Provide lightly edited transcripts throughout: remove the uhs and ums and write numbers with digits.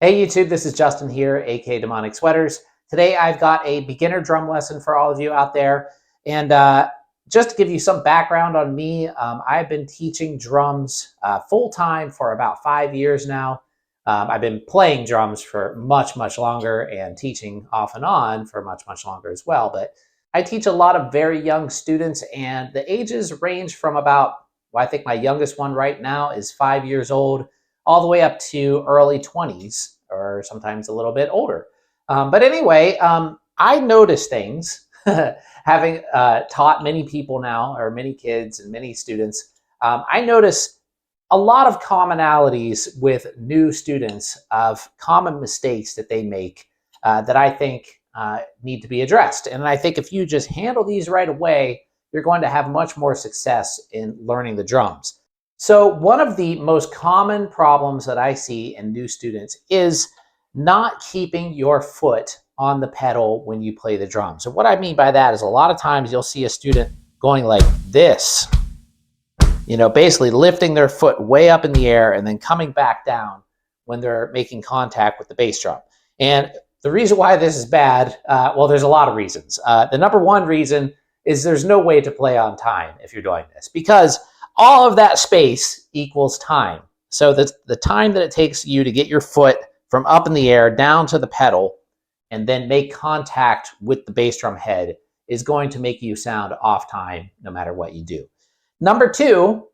Hey YouTube, this is Justin here, aka Demonic Sweaters. Today I've got a beginner drum lesson for all of you out there. And just to give you some background on me, I've been teaching drums full-time for about 5 years now. I've been playing drums for much longer and teaching off and on for much longer as well. But I teach a lot of very young students, and the ages range from about, well, I think my youngest one right now is 5 years old, all the way up to early 20s or sometimes a little bit older. But anyway, I notice things having taught many people now, or many kids and many students. I notice a lot of commonalities with new students of common mistakes that they make that I think need to be addressed. And I think if you just handle these right away, you're going to have much more success in learning the drums. So one of the most common problems that I see in new students is not keeping your foot on the pedal when you play the drums. So what I mean by that is a lot of times you'll see a student going like this, basically lifting their foot way up in the air and then coming back down when they're making contact with the bass drum. And the reason why this is bad, well, there's a lot of reasons. The number one reason is there's no way to play on time if you're doing this, because all of that space equals time. So the time that it takes you to get your foot from up in the air down to the pedal and then make contact with the bass drum head is going to make you sound off time no matter what you do. Number two,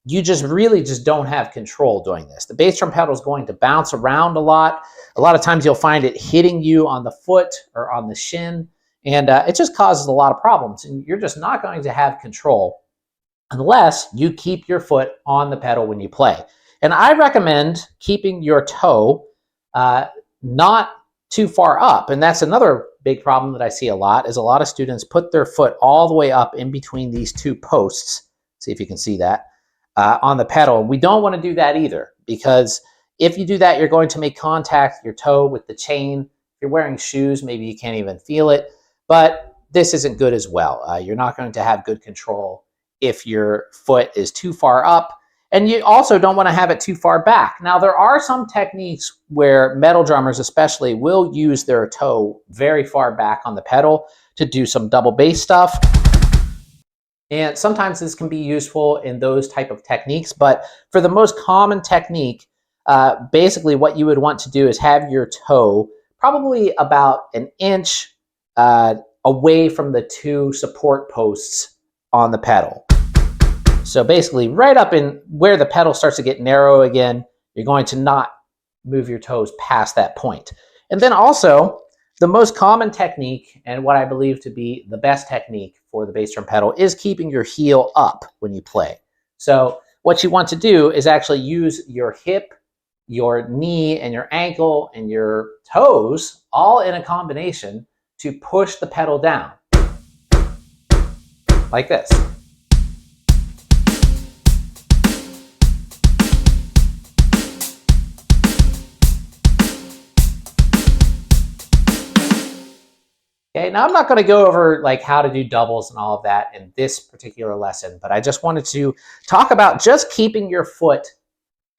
you really don't have control doing this. The bass drum pedal is going to bounce around a lot. A lot of times you'll find it hitting you on the foot or on the shin, and it just causes a lot of problems, and you're just not going to have control unless you keep your foot on the pedal when you play. And I recommend keeping your toe not too far up. And that's another big problem that I see a lot, is a lot of students put their foot all the way up in between these two posts. See if you can see that on the pedal. We don't want to do that either, because if you do that, you're going to make contact your toe with the chain. If you're wearing shoes, maybe you can't even feel it, but this isn't good as well. You're not going to have good control if your foot is too far up, and you also don't want to have it too far back. Now, there are some techniques where metal drummers especially will use their toe very far back on the pedal to do some double bass stuff. And sometimes this can be useful in those type of techniques, but for the most common technique, basically what you would want to do is have your toe probably about an inch away from the two support posts on the pedal. So basically right up in where the pedal starts to get narrow again, you're going to not move your toes past that point. And then also the most common technique, and what I believe to be the best technique for the bass drum pedal, is keeping your heel up when you play. So what you want to do is actually use your hip, your knee, and your ankle and your toes all in a combination to push the pedal down like this. Okay, now I'm not going to go over like how to do doubles and all of that in this particular lesson, but I just wanted to talk about just keeping your foot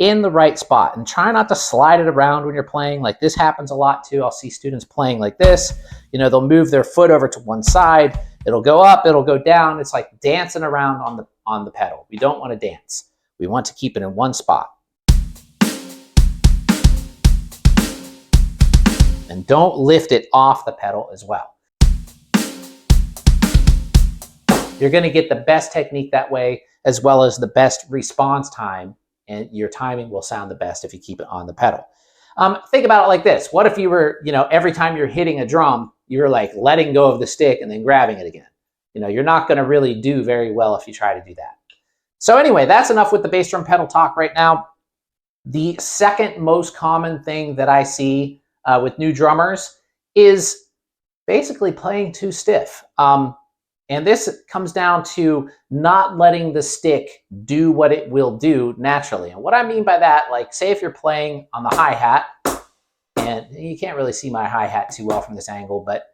in the right spot and try not to slide it around when you're playing. Like this happens a lot too. I'll see students playing like this. They'll move their foot over to one side. It'll go up, it'll go down. It's like dancing around on the pedal. We don't want to dance. We want to keep it in one spot. And don't lift it off the pedal as well. You're going to get the best technique that way, as well as the best response time, and your timing will sound the best if you keep it on the pedal. Think about it like this. What if you were, every time you're hitting a drum, you're like letting go of the stick and then grabbing it again? You're not going to really do very well if you try to do that. So anyway, that's enough with the bass drum pedal talk right now. The second most common thing that I see with new drummers is basically playing too stiff. And this comes down to not letting the stick do what it will do naturally. And what I mean by that, like say if you're playing on the hi-hat, and you can't really see my hi-hat too well from this angle, but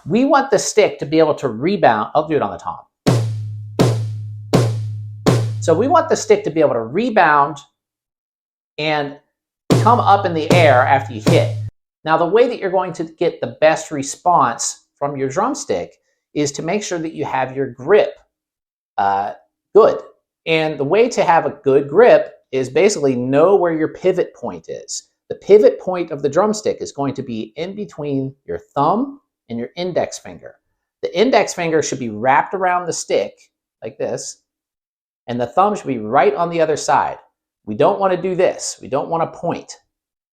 we want the stick to be able to rebound. I'll do it on the tom. So we want the stick to be able to rebound and come up in the air after you hit. Now, the way that you're going to get the best response from your drumstick is to make sure that you have your grip good. And the way to have a good grip is basically know where your pivot point is. The pivot point of the drumstick is going to be in between your thumb and your index finger. The index finger should be wrapped around the stick like this, and the thumb should be right on the other side. We don't want to do this. We don't want to point.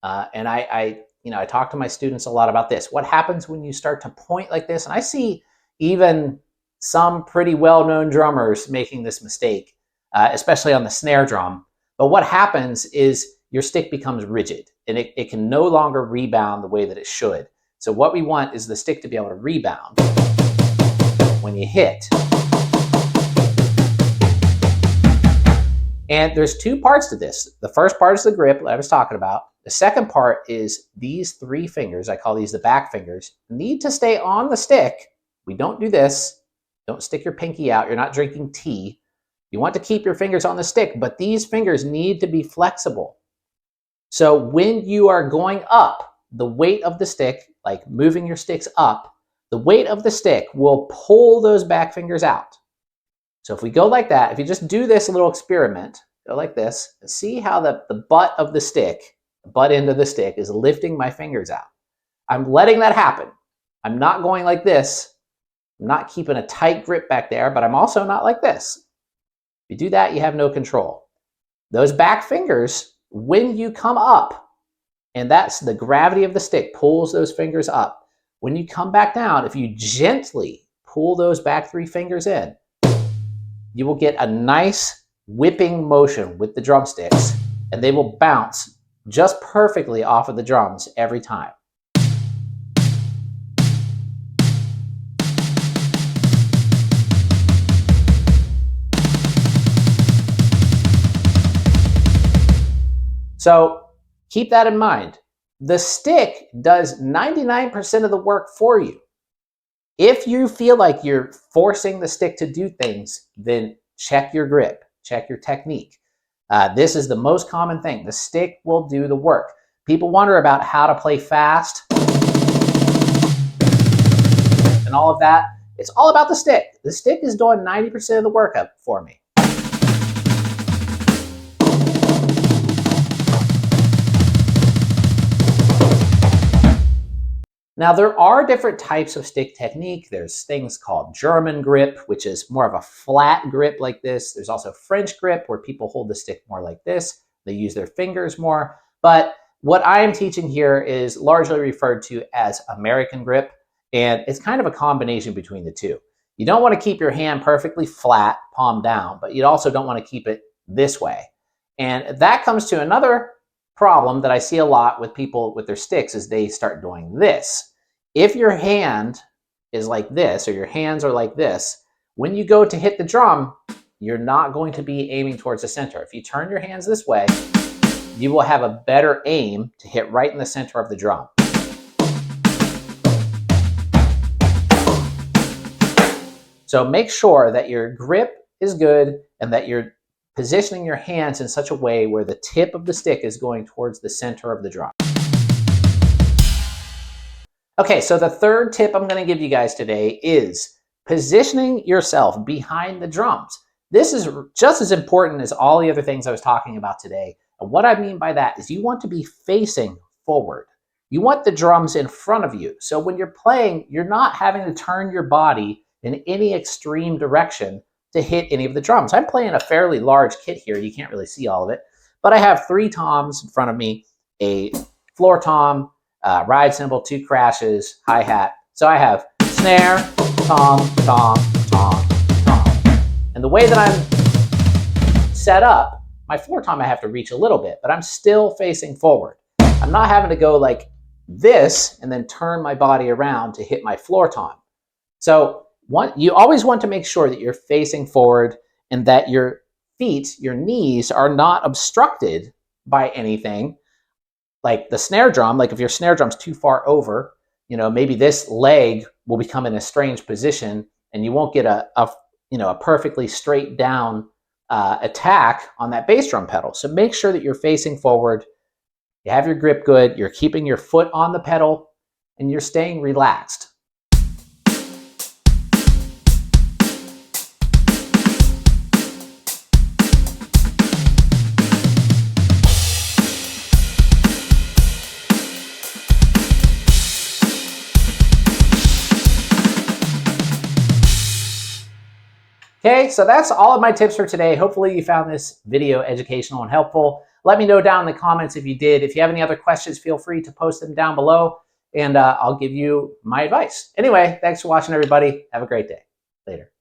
And I talk to my students a lot about this. What happens when you start to point like this? And I see even some pretty well-known drummers making this mistake, especially on the snare drum. But what happens is your stick becomes rigid, and it can no longer rebound the way that it should. So what we want is the stick to be able to rebound when you hit. And there's two parts to this. The first part is the grip that I was talking about. The second part is these three fingers, I call these the back fingers, need to stay on the stick. We don't do this. Don't stick your pinky out. You're not drinking tea. You want to keep your fingers on the stick, but these fingers need to be flexible. So when you are going up, the weight of the stick, like moving your sticks up, the weight of the stick will pull those back fingers out. So if we go like that, if you just do this little experiment, go like this, see how the butt of the stick, the butt end of the stick is lifting my fingers out. I'm letting that happen. I'm not going like this. I'm not keeping a tight grip back there, but I'm also not like this. If you do that, you have no control. Those back fingers, when you come up, and that's the gravity of the stick, pulls those fingers up. When you come back down, if you gently pull those back three fingers in, you will get a nice whipping motion with the drumsticks, and they will bounce just perfectly off of the drums every time. So keep that in mind. The stick does 99% of the work for you. If you feel like you're forcing the stick to do things, then check your grip, check your technique. This is the most common thing. The stick will do the work. People wonder about how to play fast and all of that. It's all about the stick. The stick is doing 90% of the work up for me. Now, there are different types of stick technique. There's things called German grip, which is more of a flat grip like this. There's also French grip, where people hold the stick more like this. They use their fingers more. But what I am teaching here is largely referred to as American grip, and it's kind of a combination between the two. You don't want to keep your hand perfectly flat, palm down, but you also don't want to keep it this way. And that comes to another problem that I see a lot with people with their sticks is they start doing this. If your hand is like this, or your hands are like this, when you go to hit the drum, you're not going to be aiming towards the center. If you turn your hands this way, you will have a better aim to hit right in the center of the drum. So make sure that your grip is good and that you're positioning your hands in such a way where the tip of the stick is going towards the center of the drum. Okay, so the third tip I'm going to give you guys today is positioning yourself behind the drums. This is just as important as all the other things I was talking about today. And what I mean by that is you want to be facing forward. You want the drums in front of you. So when you're playing, you're not having to turn your body in any extreme direction to hit any of the drums. I'm playing a fairly large kit here. You can't really see all of it, but I have 3 toms in front of me, a floor tom, ride cymbal, 2 crashes, hi-hat. So I have snare, tom, tom, tom, tom. And the way that I'm set up, my floor tom I have to reach a little bit, but I'm still facing forward. I'm not having to go like this and then turn my body around to hit my floor tom. So you always want to make sure that you're facing forward and that your feet, your knees, are not obstructed by anything. Like the snare drum, like if your snare drum's too far over, maybe this leg will become in a strange position and you won't get a perfectly straight down attack on that bass drum pedal. So make sure that you're facing forward, you have your grip good, you're keeping your foot on the pedal, and you're staying relaxed. Okay, so that's all of my tips for today. Hopefully you found this video educational and helpful. Let me know down in the comments if you did. If you have any other questions, feel free to post them down below, and I'll give you my advice. Anyway, thanks for watching, everybody. Have a great day. Later.